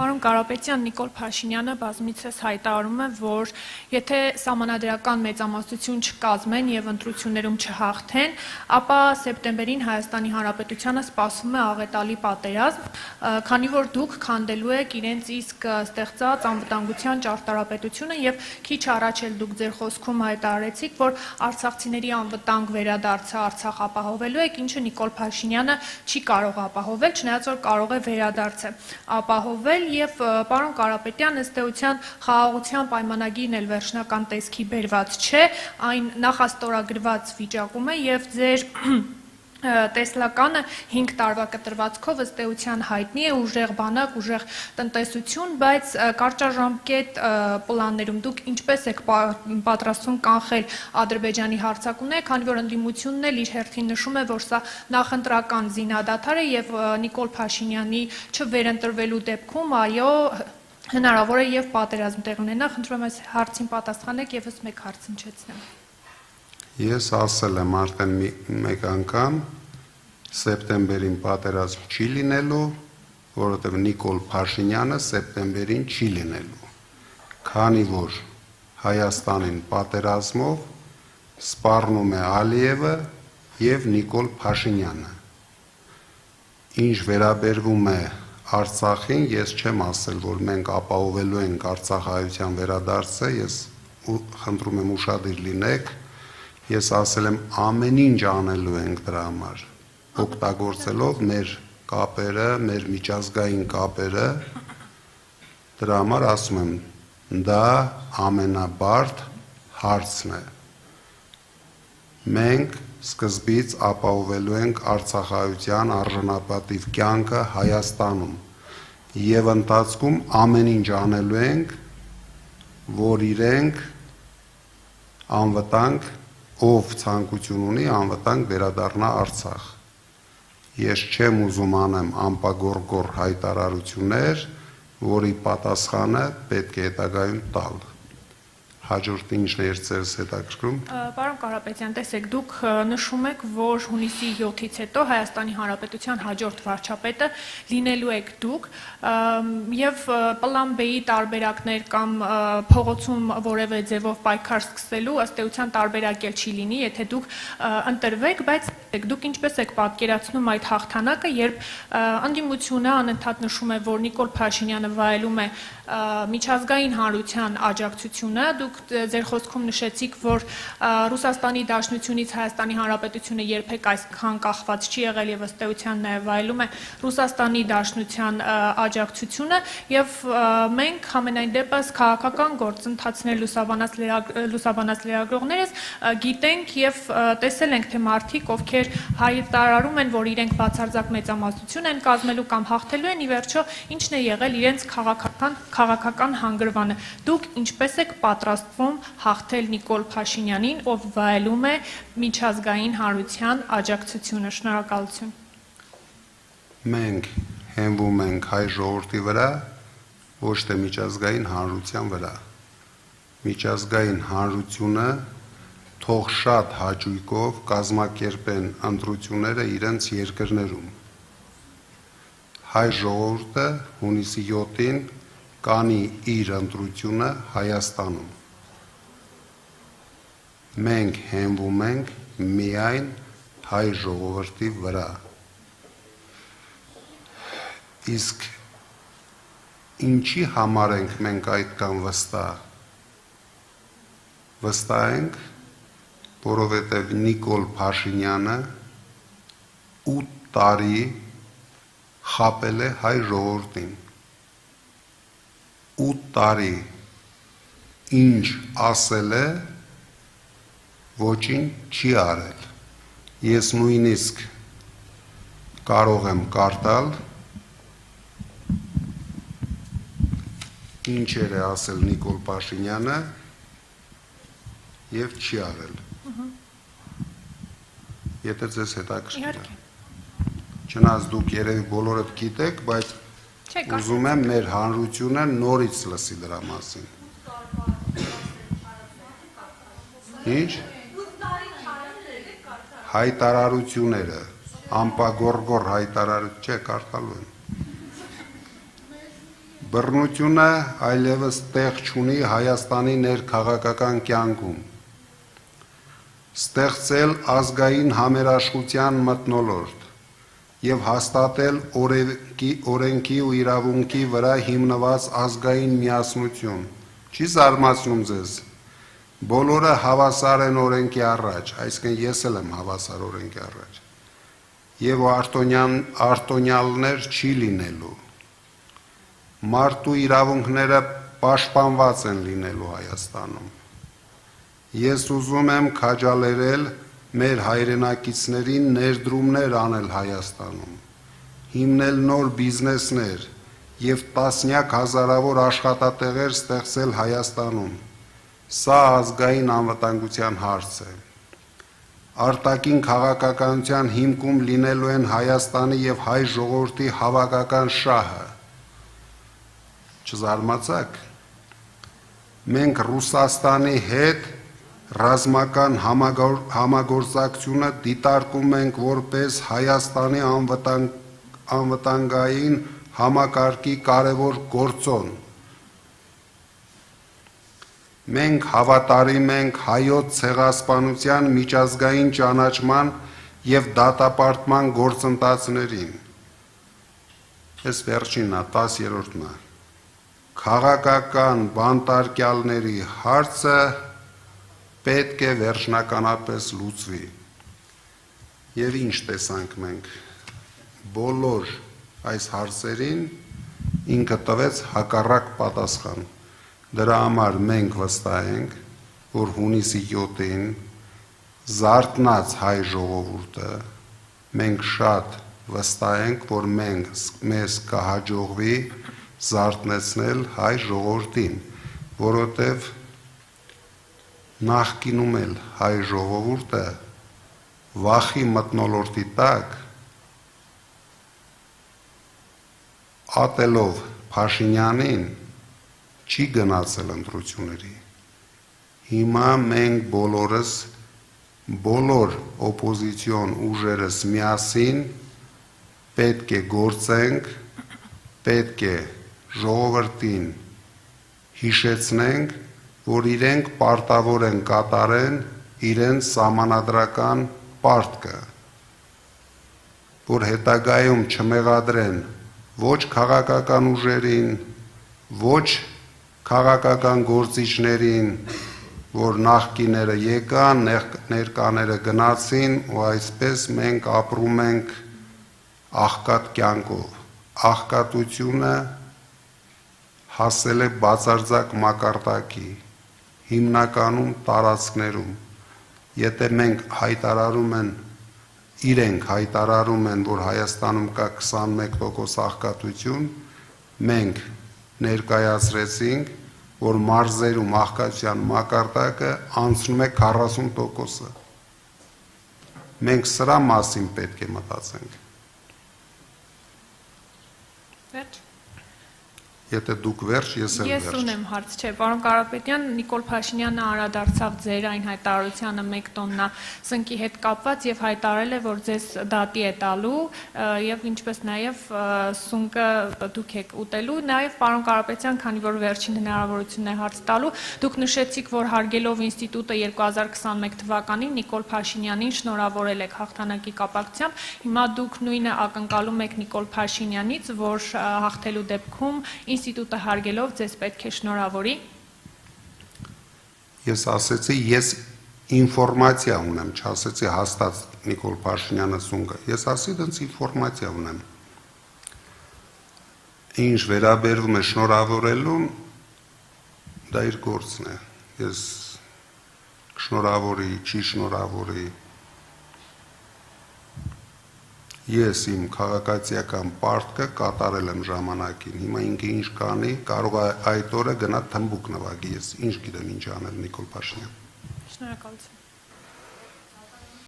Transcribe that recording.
Պարոն Կարապետյան, Նիկոլ Փաշինյանը բազմիցս հայտարարում է, որ եթե սահմանադրական մեծամասնություն չկազմեն եւ ընտրություններում չհաղթեն, ապա սեպտեմբերին Հայաստանի Հանրապետությանը սպասվում է աղետալի պատերազմ, քանի որ դուք քանդելու եք իրենց իսկ ստեղծած անվտանգության ճարտարապետությունը եւ քիչ առաջ էլ դուք ձեր խոսքում հայտարարեցիք, որ արցախցիների անվտանգ վերադարձը Արցախ ապահովելու եք, ինչը Նիկոլ Փաշինյանը չի կարող ապահովել, չնայած որ կարող է վերադարձը ապահովել եւ պարոն Կարապետյան, ըստ էության խաղաղության պայմանագիրն էլ վերջնական տեսքի բերված չէ, այն նախաստորագրված վիճակում է եւ ձեր տեսլականը 5 տարվա կտրվածքով ըստ էության հայտնի է, ուժեղ բանակ, ուժեղ տնտեսություն, բայց կարճաժամկետ պլաններում դուք ինչպես եք պատրաստվում կանխել Ադրբեջանի հարձակումները, քանի որ ընդդիմությունն էլ իր հերթին նշում է, որ սա նախընտրական զինադադար է եւ Նիկոլ Փաշինյանի չվերընտրվելու դեպքում, այո, հնարավոր է եւ պատերազմ տեղ ունենա, խնդրում եմ այս հարցին պատասխանեք եւս մեկ հարց հնչեցնեմ։ Ես ասել եմ արդեն մեկ անգամ, սեպտեմբերին պատերազմ չի լինելու, որովհետև Նիկոլ Փաշինյանը սեպտեմբերին չի լինելու, քանի որ Հայաստանին պատերազմով սպառնում է Ալիևը եւ Նիկոլ Փաշինյանը։ Ինչ վերաբերվում է Արցախին, ես չեմ ասել, որ մենք ապահովելու ենք արցախայության վերադարձը, ես խնդրում եմ ուշադիր լինեք, ես ասել եմ ամեն ինչ անելու ենք դրա համար, օգտագործելով մեր կապերը, մեր միջազգային կապերը, դրա համար ասում եմ, դա ամենաբարդ հարցն է։ Մենք սկզբից ապահովելու ենք արցախայության արժանապատիվ կյանքը Հայաստանում եւ ընթացքում ամեն ինչ անելու ենք, որ իրենք անվտանգ ով ցանկություն ունի անվտանգ վերադառնա Արցախ։ Ես չեմ ուզում անեմ անպագորգոր հայտարարություններ, որի պատասխանը պետք է հետագայում տալ։ Հաջորդ ինչն է ձեզ հետաքրքրում։ Պարոն Կարապետյան, տեսեք, դուք նշում եք, որ հունիսի 7-ից հետո Հայաստանի Հանրապետության հաջորդ վարչապետը լինելու եք դուք եւ պլան B-ի տարբերակներ կամ փողոցում որևէ ձևով պայքար սկսելու ըստ էության տարբերակ էլ չի լինի, եթե դուք ընտրվեք, բայց դուք ինչպես եք պատկերացնում այդ հաղթանակը, երբ ընդդիմությունը անընդհատ նշում է, որ Նիկոլ Փաշինյանը վայելում է միջազգային հանրության աջակցությունը, դուք ձեր խոսքում նշեցիք, որ Ռուսաստանի Դաշնությունից Հայաստանի Հանրապետությունը երբեք այսքան կախված չի եղել եւ ըստ էության նաեւ վայելում է Ռուսաստանի Դաշնության աջակցությունը եւ մենք համենայն դեպս քաղաքական գործընթացներ լուսաբանած լրագրողներս գիտենք եւ տեսել ենք, թե մարդիկ, ովքեր հայտարարում են, որ իրենք բացարձակ մեծամասնություն են կազմելու կամ հաղթելու են, ի վերջո ինչն է եղել իրենց քաղաքական հանգրվանը։ Դուք ինչպես եք պատրաստվում հաղթել Նիկոլ Փաշինյանին, ով վայելում է միջազգային հանրության աջակցությունը։ Շնորհակալություն։ Մենք հենվում ենք հայ ժողովրդի վրա, ոչ թե միջազգային հանրության վրա։ Միջազգային հանրությունը թող շատ հաճույքով կազմակերպեն ընտրությունները իրենց երկրներում։ Հայ ժողովուրդը հունիսի 7-ին կանի իր ընտրությունը Հայաստանում։ Մենք հենվում ենք միայն հայ ժողովրդի վրա։ Իսկ ինչի համար ենք մենք այդքան վստահ։ Վստահ ենք, որովհետև Նիկոլ Փաշինյանը 8 տարի խաբել է հայ ժողովրդին։ 8 տարի ինչ ասել է, ոչինչ չի արել։ Ես նույնիսկ կարող եմ կարդալ, ինչեր է ասել Նիկոլ Փաշինյանը եւ չի արել։ Եթե ձեզ հետաքրքիր է։ Չնայած դուք երևի բոլորդ գիտեք, բայց ուզում եմ մեր հանրությունը նորից լսի դրա մասին։ Ինչ? Հայտարարությունները, անպագորգոր հայտարարություն չէ, կարդալու եմ։ Բռնությունը այլևս տեղ չունի Հայաստանի ներքաղաքական կյանքում։ Ստեղծել ազգային համերաշխության մթնոլորտ եւ հաստատել օրենքի ու իրավունքի վրա հիմնված ազգային միասնություն։ Չի զարմացնում ձեզ։ Բոլորը հավասար են օրենքի առաջ, այսինքն ես էլ եմ հավասար օրենքի առաջ։ Եվ արտոնյալներ չի լինելու։ Մարդու իրավունքները պաշտպանված են լինելու Հայաստանում։ Ես ուզում եմ քաջալերել մեր հայրենակիցներին ներդրումներ անել Հայաստանում, հիմնել նոր բիզնեսներ եւ տասնյակ հազարավոր աշխատատեղեր ստեղծել Հայաստանում։ Սա ազգային անվտանգության հարց է։ Արտաքին քաղաքականության հիմքում լինելու են Հայաստանի եւ հայ ժողովրդի հավաքական շահը։ Չզարմացաք։ Մենք Ռուսաստանի հետ ռազմական համագործակցությունը դիտարկում ենք որպես Հայաստանի անվտանգային համակարգի կարևոր գործոն։ Մենք հավատարիմ ենք հայոց ցեղասպանության միջազգային ճանաչման եւ դատապարտման գործընթացներին։ Այս վերջինն է, 10-րդն է։ Քաղաքական բանտարկյալների հարցը պետք է վերջնականապես լուծվի։ Եվ ինչ տեսանք մենք։ Բոլոր այս հարցերին ինքը տվեց հակառակ պատասխան։ Դրա համար մենք վստահ ենք, որ հունիսի 7-ին զարթնած հայ ժողովուրդը, մենք շատ վստահ ենք, որ մեզ կհաջողվի զարթնեցնել հայ ժողովրդին, որովհետև նախկինում էլ հայ ժողովուրդը վախի մթնոլորտի տակ ատելով Փաշինյանին չի գնացել ընտրությունների։ Հիմա մենք բոլորս, բոլոր օպոզիցիոն ուժերս միասին պետք է գործենք, պետք է ժողովրդին հիշեցնենք, որ իրենք պարտավոր են կատարեն իրենց սահմանադրական պարտքը, որ հետագայում չմեղադրեն ոչ քաղաքական ուժերին, ոչ քաղաքական գործիչներին, որ նախկիները եկան, ներկաները գնացին ու այսպես մենք ապրում ենք աղքատ կյանքով։ Աղքատությունը հասել է բացարձակ մակարդակի, հիմնականում տարածքներում։ Եթե մենք իրենք հայտարարում են, որ Հայաստանում կա 21% աղքատություն, մենք ներկայացրեցինք, որ մարզերում աղքատության մակարդակը անցնում է 40%-ը։ Մենք սրա մասին պետք է մտածենք։ Վերջ։ Եթե դուք վերջ, ես էլ վերջ։ Ես ունեմ հարց, չէ, պարոն Կարապետյան, Նիկոլ Փաշինյանը անդրադարձավ ձեր այն հայտարարությանը 1 տոննա սնկի հետ կապված եւ հայտարարել է, որ ձեզ դատի է տալու եւ ինչպես նաեւ սունկը դուք եք ուտելու։ Նաեւ պարոն Կարապետյան, քանի որ վերջին հնարավորությունն է հարց տալու, դուք նշեցիք, որ հարգելով ինստիտուտը 2021 թվականին Նիկոլ Փաշինյանին շնորհավորել եք հաղթանակի կապակցությամբ։ Հիմա դուք նույնը ակնկալում եք Նիկոլ Փաշինյանից, որ հաղթելու դեպքում ինստիտուտը հարգելով ձեզ պետք է շնորհավորի։ Ես ասեցի, ես ինֆորմացիա ունեմ, չասեցի հաստատ Նիկոլ Փաշինյանը սունկը։ Ես ասի դից ինֆորմացիա ունեմ։ Ինչ վերաբերվում է շնորհավորելուն, դա իր գործն է։ Ես շնորհավորի, չի շնորհավորի։ Ես իմ քաղաքացիական պարտքը կատարել եմ ժամանակին, հիմա ինքը ինչ կանի, կարող է այդ օրը գնա թմբուկ նվագի, ես ինչ գիտեմ ինչ անել Նիկոլ Փաշինյան։ Շնորհակալություն։